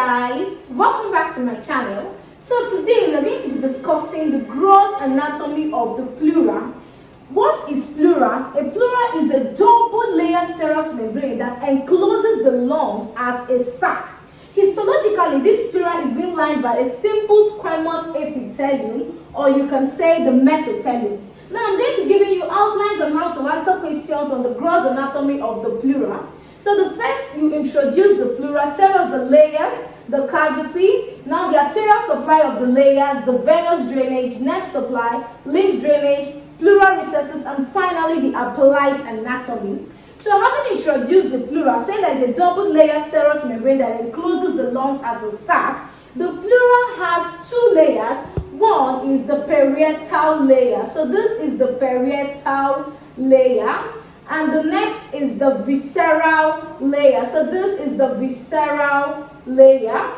guys, welcome back to my channel. So today we are going to be discussing the gross anatomy of the pleura. What is pleura? A pleura is a double layer serous membrane that encloses the lungs as a sac. Histologically, this pleura is being lined by a simple squamous epithelium, or you can say the mesothelium. Now I'm going to give you outlines on how to answer questions on the gross anatomy of the pleura. So the first, you introduce the pleura, tell us the layers, the cavity, now the arterial supply of the layers, the venous drainage, nerve supply, lymph drainage, pleural recesses, and finally the applied anatomy. So having introduced the pleura, say there is a double layer serous membrane that encloses the lungs as a sac. The pleura has two layers. One is the parietal layer. So this is the parietal layer. And the next is the visceral layer. So this is the visceral layer.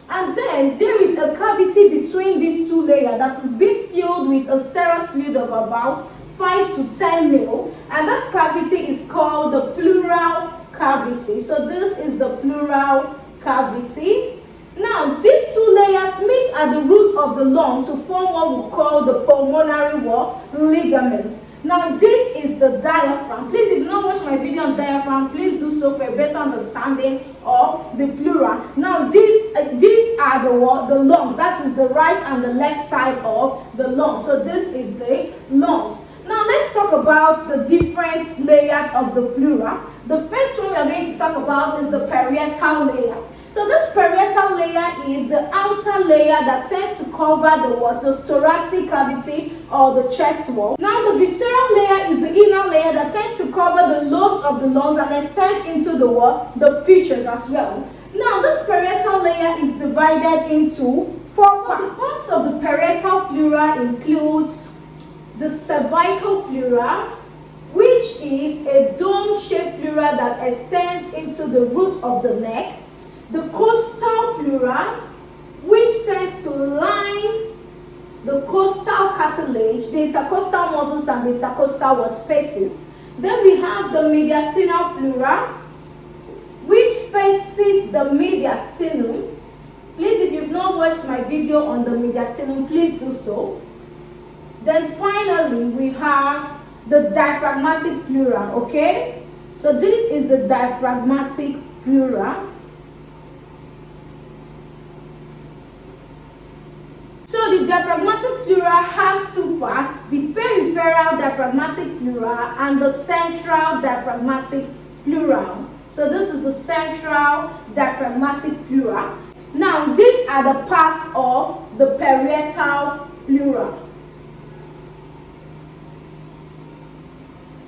And then there is a cavity between these two layers that is being filled with a serous fluid of about 5 to 10 ml. And that cavity is called the pleural cavity. So this is the pleural cavity. Now, these two layers meet at the roots of the lung to form what we call the pulmonary wall ligament. Now, this is the diaphragm. Please, if you don't watch my video on diaphragm, please do so for a better understanding of the pleura. Now, these are the lungs. That is the right and the left side of the lungs. So, this is the lungs. Now, let's talk about the different layers of the pleura. The first one we are going to talk about is the parietal layer. So this parietal layer is the outer layer that tends to cover the thoracic cavity or the chest wall. Now the visceral layer is the inner layer that tends to cover the lobes of the lungs and extends into the features as well. Now this parietal layer is divided into four parts. The parts of the parietal pleura includes the cervical pleura, which is a dome-shaped pleura that extends into the root of the neck. The costal pleura, which tends to line the costal cartilage, the intercostal muscles, and the intercostal wall spaces. Then we have the mediastinal pleura, which faces the mediastinum. Please, if you've not watched my video on the mediastinum, please do so. Then finally, we have the diaphragmatic pleura, okay? So this is the diaphragmatic pleura. So the diaphragmatic pleura has two parts, the peripheral diaphragmatic pleura and the central diaphragmatic pleural. So this is the central diaphragmatic pleura. Now these are the parts of the parietal pleura.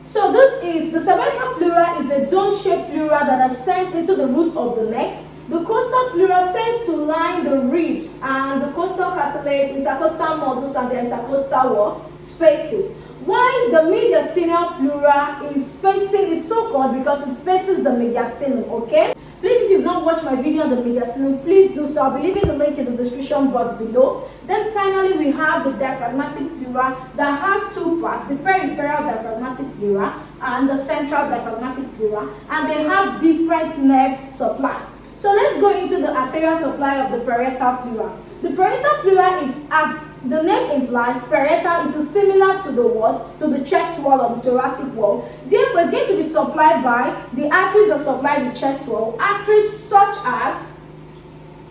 So this is, the cervical pleura is a dome-shaped pleura that extends into the roots of the neck. The costal pleura tends to line the ribs and the costal cartilage, intercostal muscles, and the intercostal wall spaces. While the mediastinal pleura is so called because it faces the mediastinum, okay? Please, if you've not watched my video on the mediastinum, please do so. I'll be leaving the link in the description box below. Then finally, we have the diaphragmatic pleura that has two parts, the peripheral diaphragmatic pleura and the central diaphragmatic pleura, and they have different nerve supply. So let's go into the arterial supply of the parietal pleura. The parietal pleura is, as the name implies, parietal. It is similar to the wall, to the chest wall or the thoracic wall. Therefore, it's going to be supplied by the arteries that supply the chest wall. Arteries such as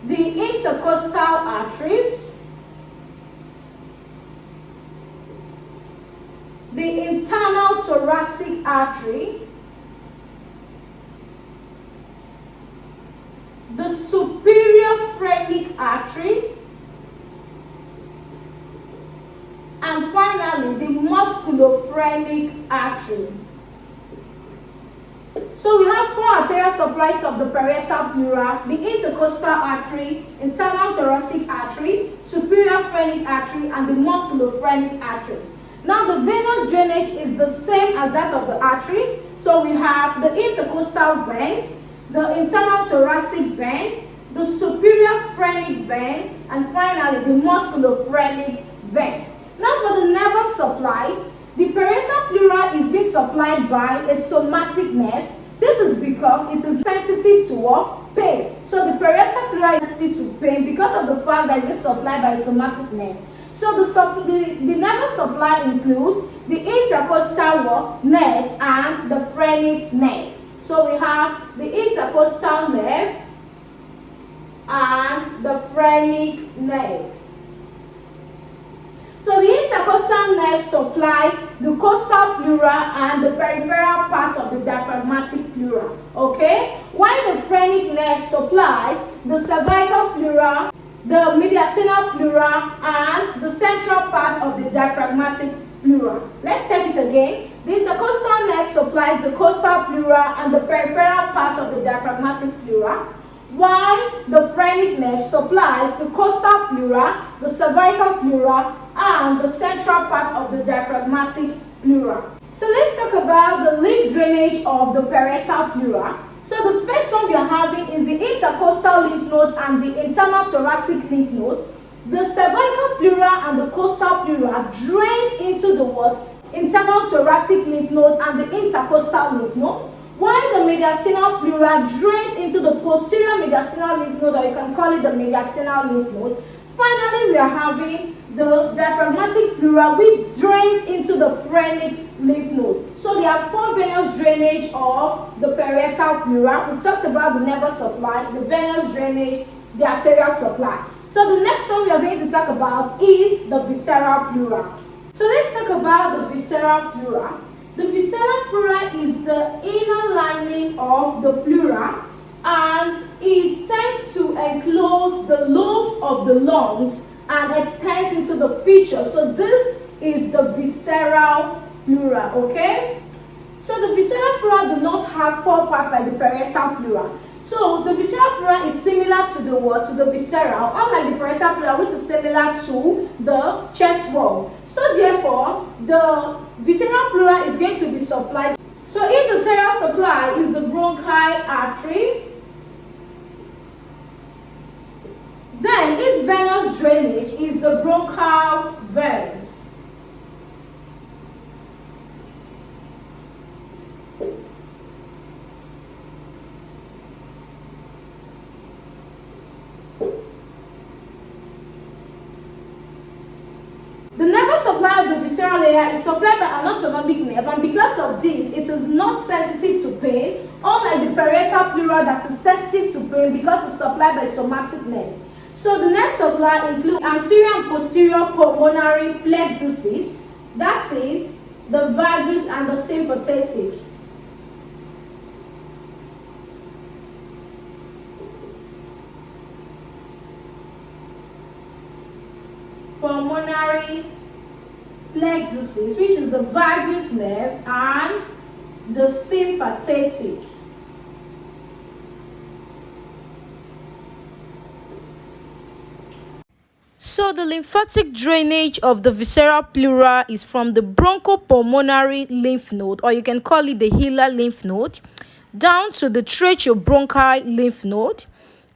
the intercostal arteries, the internal thoracic artery, the superior phrenic artery, and finally the musculophrenic artery. So we have four arterial supplies of the parietal pleura: the intercostal artery, internal thoracic artery, superior phrenic artery, and the musculophrenic artery. Now the venous drainage is the same as that of the artery. So we have the intercostal veins, the internal thoracic vein, the superior phrenic vein, and finally the musculophrenic vein. Now for the nervous supply, the parietal pleura is being supplied by a somatic nerve. This is because it is sensitive to pain. So the parietal pleura pleura is sensitive to pain because of the fact that it is supplied by a somatic nerve. So the nervous supply includes the intercostal nerves and the phrenic nerve. So we have the intercostal nerve and the phrenic nerve. So the intercostal nerve supplies the costal pleura and the peripheral part of the diaphragmatic pleura, okay? While the phrenic nerve supplies the cervical pleura, the mediastinal pleura, and the central part of the diaphragmatic pleura. Let's take it again. The intercostal nerve supplies the costal pleura and the peripheral part of the diaphragmatic pleura, while the phrenic nerve supplies the costal pleura, the cervical pleura, and the central part of the diaphragmatic pleura. So let's talk about the lymph drainage of the parietal pleura. So the first one we are having is the intercostal lymph node and the internal thoracic lymph node. The cervical pleura and the costal pleura drains into the what? Internal thoracic lymph node and the intercostal lymph node, while the mediastinal pleura drains into the posterior mediastinal lymph node, or you can call it the mediastinal lymph node. Finally, we are having the diaphragmatic pleura, which drains into the phrenic lymph node. So there are 4 venous drainage of the parietal pleura. We've talked about the nervous supply, the venous drainage, the arterial supply. So the next one we are going to talk about is the visceral pleura. So let's talk about the visceral pleura. The visceral pleura is the inner lining of the pleura, and it tends to enclose the lobes of the lungs and extends into the feature. So this is the visceral pleura, okay? So the visceral pleura do not have 4 parts like the parietal pleura. So the visceral pleura is similar to the what? To the visceral, unlike the parietal pleura, which is similar to the chest wall. So therefore, the visceral pleura is going to be supplied. So its arterial supply is the bronchi artery. Then its venous drainage is the bronchial veins. The nervous supply of the visceral layer is supplied by an autonomic nerve, and because of this, it is not sensitive to pain, unlike the parietal pleura that is sensitive to pain because it's supplied by somatic nerve. So the nerve supply includes anterior and posterior pulmonary plexuses, that is, the vagus and the sympathetic. Pulmonary plexuses, which is the vagus nerve, and the sympathetic. So the lymphatic drainage of the visceral pleura is from the bronchopulmonary lymph node, or you can call it the hilar lymph node, down to the tracheobronchial lymph node,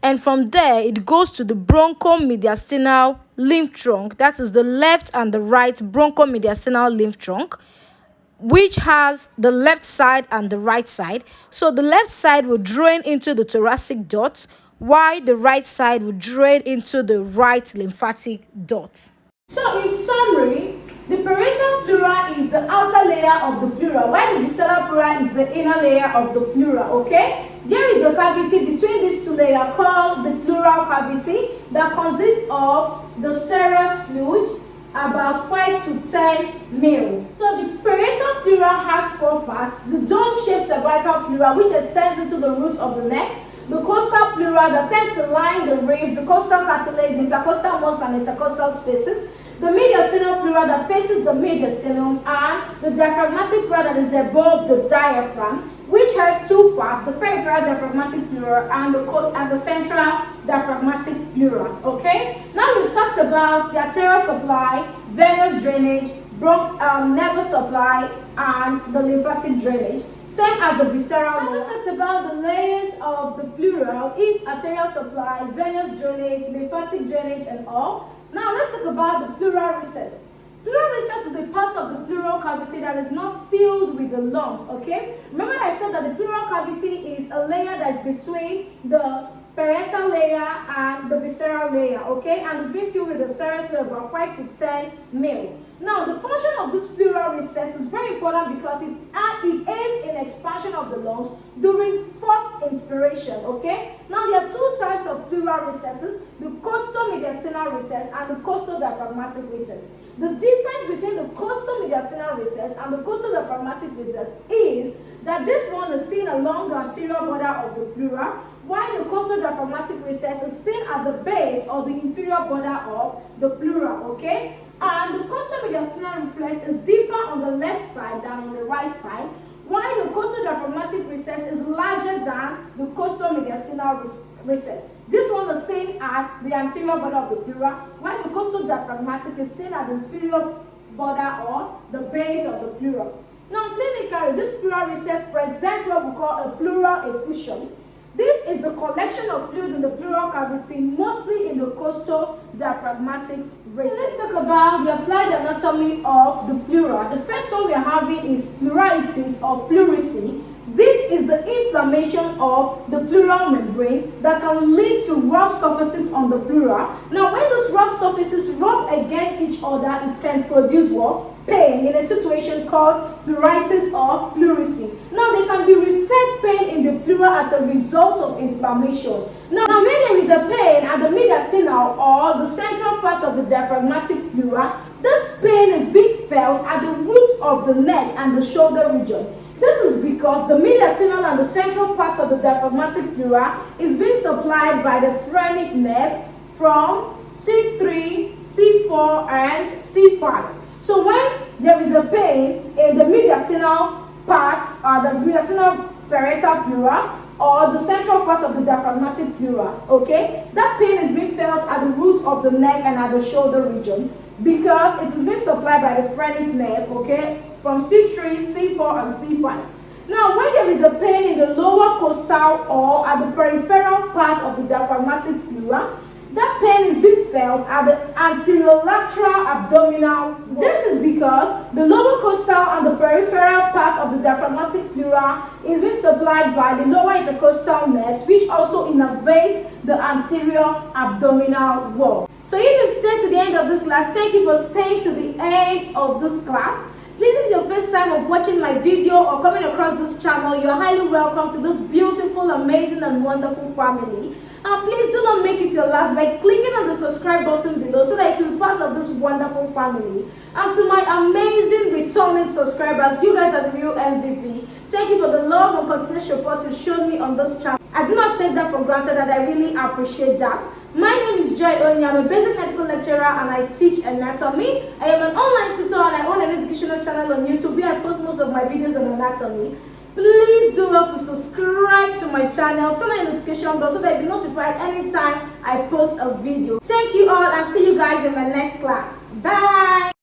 and from there it goes to the bronchomediastinal lymph trunk, that is the left and the right bronchomediastinal lymph trunk, which has the left side and the right side. So the left side will drain into the thoracic duct, while the right side will drain into the right lymphatic duct. So in summary, the parietal pleura is the outer layer of the pleura, while the visceral pleura is the inner layer of the pleura, okay? There is a cavity between these 2 layers called the pleural cavity that consists of the serous fluid, about 5 to 10 mil. So the parietal pleura has 4 parts: the dome-shaped cervical pleura, which extends into the root of the neck; the costal pleura that tends to line the ribs, the costal cartilage, intercostal muscles, and intercostal spaces; the mediastinal pleura that faces the mediastinum; and the diaphragmatic pleura that is above the diaphragm, which has 2 parts: the peripheral diaphragmatic pleura and the central diaphragmatic pleura. Okay? Now we've talked about the arterial supply, venous drainage, nervous supply, and the lymphatic drainage. Same as the visceral. Now we talked about the layers of the pleural, its arterial supply, venous drainage, lymphatic drainage, and all. Now let's talk about the pleural recess. Pleural recess is a part of the pleural cavity that is not filled with the lungs, okay? Remember I said that the pleural cavity is a layer that is between the parietal layer, and the visceral layer, okay? And it's been filled with a serous layer about 5 to 10 mil. Now, the function of this pleural recess is very important because it aids in expansion of the lungs during forced inspiration, okay? Now, there are two types of pleural recesses, the costo-mediastinal recess and the costo-diaphragmatic recess. The difference between the costo-mediastinal recess and the costo-diaphragmatic recess is that this one is seen along the anterior border of the pleura, while the costo-diaphragmatic recess is seen at the base or the inferior border of the pleura, okay? And the costo-mediastinal reflex is deeper on the left side than on the right side, while the costo-diaphragmatic recess is larger than the costo-mediastinal recess. This one is seen at the anterior border of the pleura, while the costo-diaphragmatic is seen at the inferior border or the base of the pleura. Now, clinically, this pleural recess presents what we call a pleural effusion. This is the collection of fluid in the pleural cavity, mostly in the costo-diaphragmatic recess. So let's talk about the applied anatomy of the pleura. The first one we are having is pleuritis or pleurisy. This is the inflammation of the pleural membrane that can lead to rough surfaces on the pleura. Now, when those rough surfaces rub against each other, it can produce what? Pain in a situation called pleuritis or pleurisy. Now, there can be referred pain in the pleura as a result of inflammation. Now, when there is a pain at the mediastinal or the central part of the diaphragmatic pleura, this pain is being felt at the roots of the neck and the shoulder region. This is because the mediastinal and the central part of the diaphragmatic pleura is being supplied by the phrenic nerve from C3, C4, and C5. So when there is a pain in the mediastinal part, the mediastinal parietal pleura, or the central part of the diaphragmatic pleura, okay, that pain is being felt at the roots of the neck and at the shoulder region because it is being supplied by the phrenic nerve, okay, from C3, C4, and C5. Now, when there is a pain in the lower costal or at the peripheral part of the diaphragmatic pleura, that pain is being felt at the anterolateral abdominal wall. This is because the lower costal and the peripheral part of the diaphragmatic pleura is being supplied by the lower intercostal nerves, which also innervates the anterior abdominal wall. So if you've stayed to the end of this class, thank you for staying to the end of this class. Please, if it's your first time of watching my video or coming across this channel, you're highly welcome to this beautiful, amazing, and wonderful family. And please do not make it your last by clicking on the subscribe button below so that you can be part of this wonderful family. And to my amazing returning subscribers, you guys are the real MVP. Thank you for the love and continuous support you've shown me on this channel. I do not take that for granted, and I really appreciate that. My name is Joy Onyi. I'm a basic medical lecturer and I teach anatomy. I am an online tutor and I own an educational channel on YouTube where I post most of my videos on anatomy. Please do well to subscribe to my channel, turn on your notification bell so that you'll be notified anytime I post a video. Thank you all and see you guys in my next class. Bye!